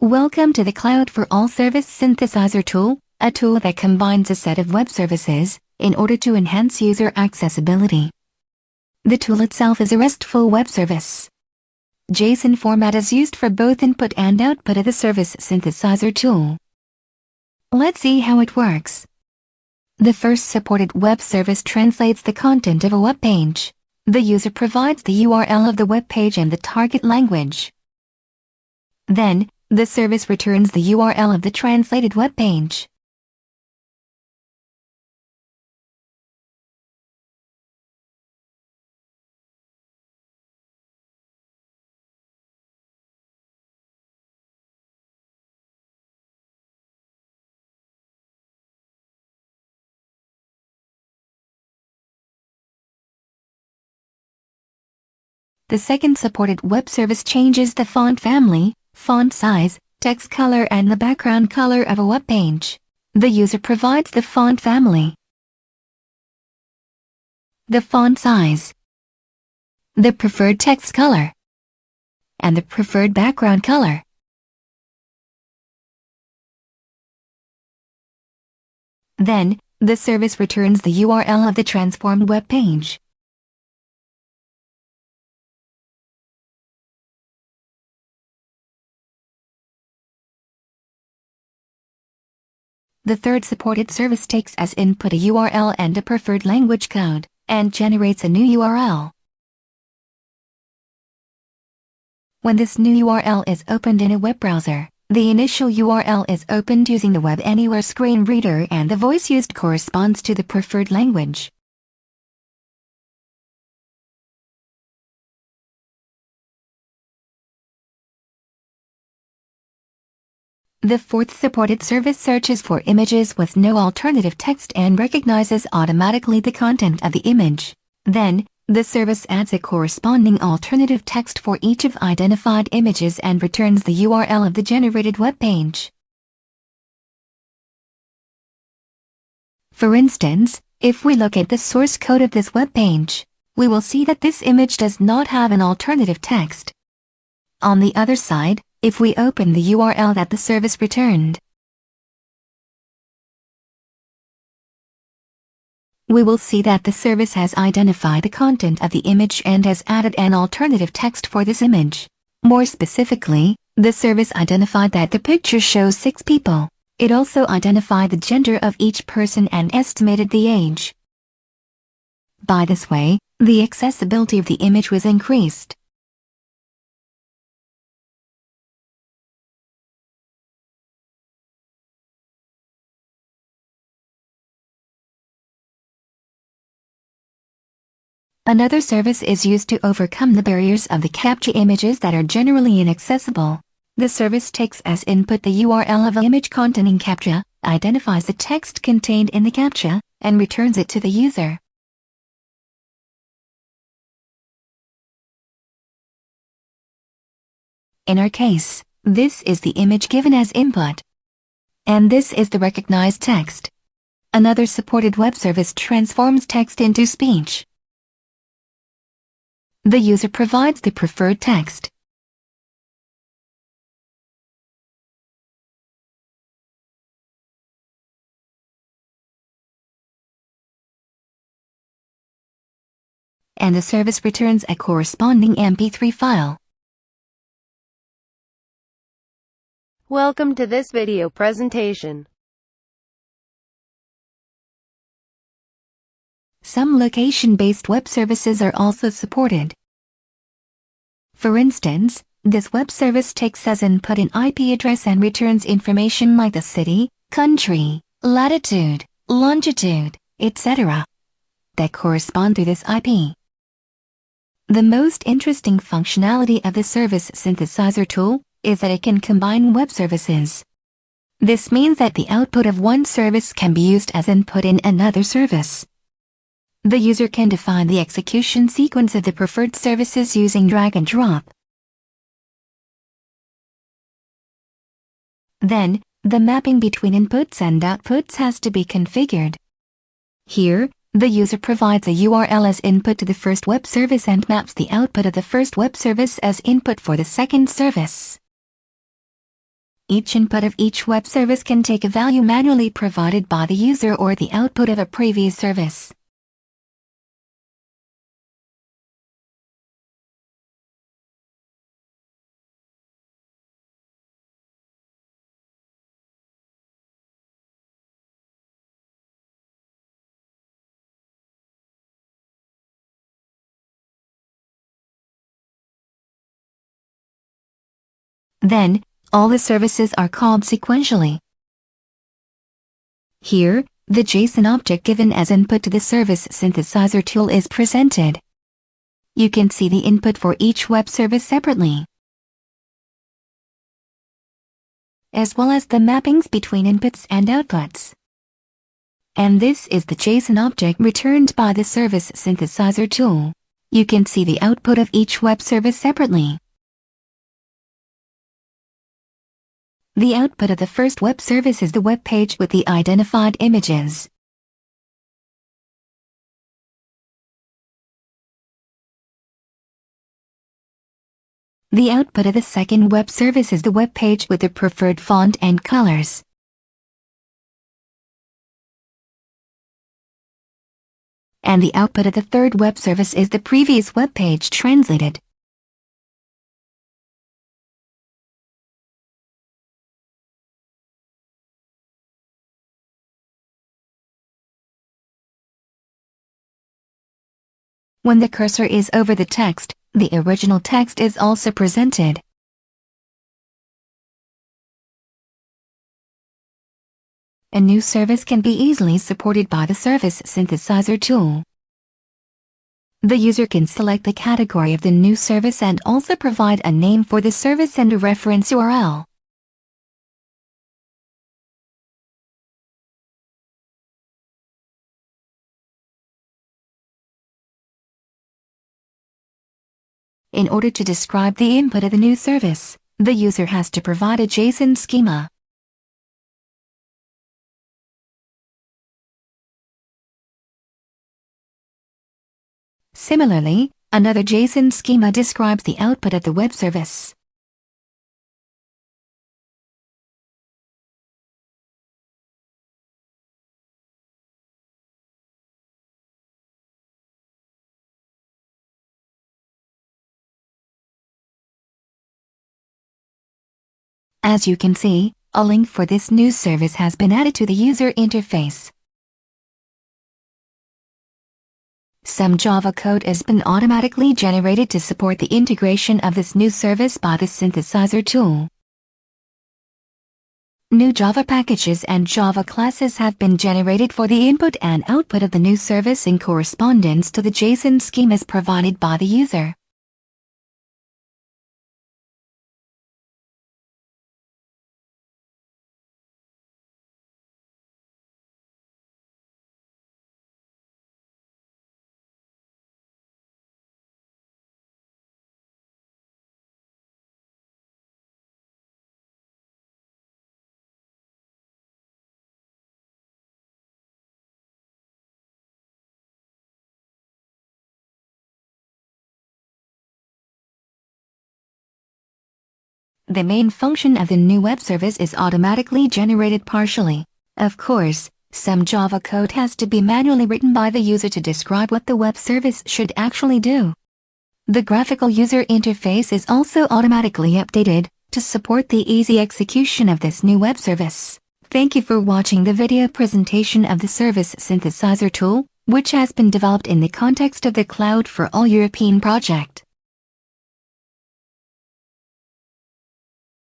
Welcome to the CLOUD4all Service Synthesiser Tool, a tool that combines a set of web services in order to enhance user accessibility. The tool itself is a RESTful web service. JSON format is used for both input and output of the Service Synthesiser Tool. Let's see how it works. The first supported web service translates the content of a web page. The user provides the URL of the web page and the target language. Then, the service returns the URL of the translated web page. The second supported web service changes the font family, font size, text color and the background color of a web page. The user provides the font family, the font size, the preferred text color, and the preferred background color. Then, the service returns the URL of the transformed web page. The third supported service takes as input a URL and a preferred language code, and generates a new URL. When this new URL is opened in a web browser, the initial URL is opened using the Web Anywhere screen reader and the voice used corresponds to the preferred language. The fourth supported service searches for images with no alternative text and recognizes automatically the content of the image. Then, the service adds a corresponding alternative text for each of identified images and returns the URL of the generated web page. For instance, if we look at the source code of this web page, we will see that this image does not have an alternative text. On the other side, if we open the URL that the service returned, we will see that the service has identified the content of the image and has added an alternative text for this image. More specifically, the service identified that the picture shows 6 people. It also identified the gender of each person and estimated the age. By this way, the accessibility of the image was increased. Another service is used to overcome the barriers of the CAPTCHA images that are generally inaccessible. The service takes as input the URL of an image containing CAPTCHA, identifies the text contained in the CAPTCHA, and returns it to the user. In our case, this is the image given as input, and this is the recognized text. Another supported web service transforms text into speech. The user provides the preferred text. And the service returns a corresponding MP3 file. Welcome to this video presentation. Some location-based web services are also supported. For instance, this web service takes as input an IP address and returns information like the city, country, latitude, longitude, etc. that correspond to this IP. The most interesting functionality of the Service Synthesiser Tool is that it can combine web services. This means that the output of one service can be used as input in another service. The user can define the execution sequence of the preferred services using drag and drop. Then, the mapping between inputs and outputs has to be configured. Here, the user provides a URL as input to the first web service and maps the output of the first web service as input for the second service. Each input of each web service can take a value manually provided by the user or the output of a previous service. Then, all the services are called sequentially. Here, the JSON object given as input to the Service Synthesizer tool is presented. You can see the input for each web service separately, as well as the mappings between inputs and outputs. And this is the JSON object returned by the Service Synthesizer tool. You can see the output of each web service separately. The output of the first web service is the web page with the identified images. The output of the second web service is the web page with the preferred font and colors. And the output of the third web service is the previous web page translated. When the cursor is over the text, the original text is also presented. A new service can be easily supported by the Service Synthesizer tool. The user can select the category of the new service and also provide a name for the service and a reference URL. In order to describe the input of the new service, the user has to provide a JSON schema. Similarly, another JSON schema describes the output of the web service. As you can see, a link for this new service has been added to the user interface. Some Java code has been automatically generated to support the integration of this new service by the Synthesizer tool. New Java packages and Java classes have been generated for the input and output of the new service in correspondence to the JSON schemas provided by the user. The main function of the new web service is automatically generated partially. Of course, some Java code has to be manually written by the user to describe what the web service should actually do. The graphical user interface is also automatically updated to support the easy execution of this new web service. Thank you for watching the video presentation of the Service Synthesizer tool, which has been developed in the context of the Cloud4all European project.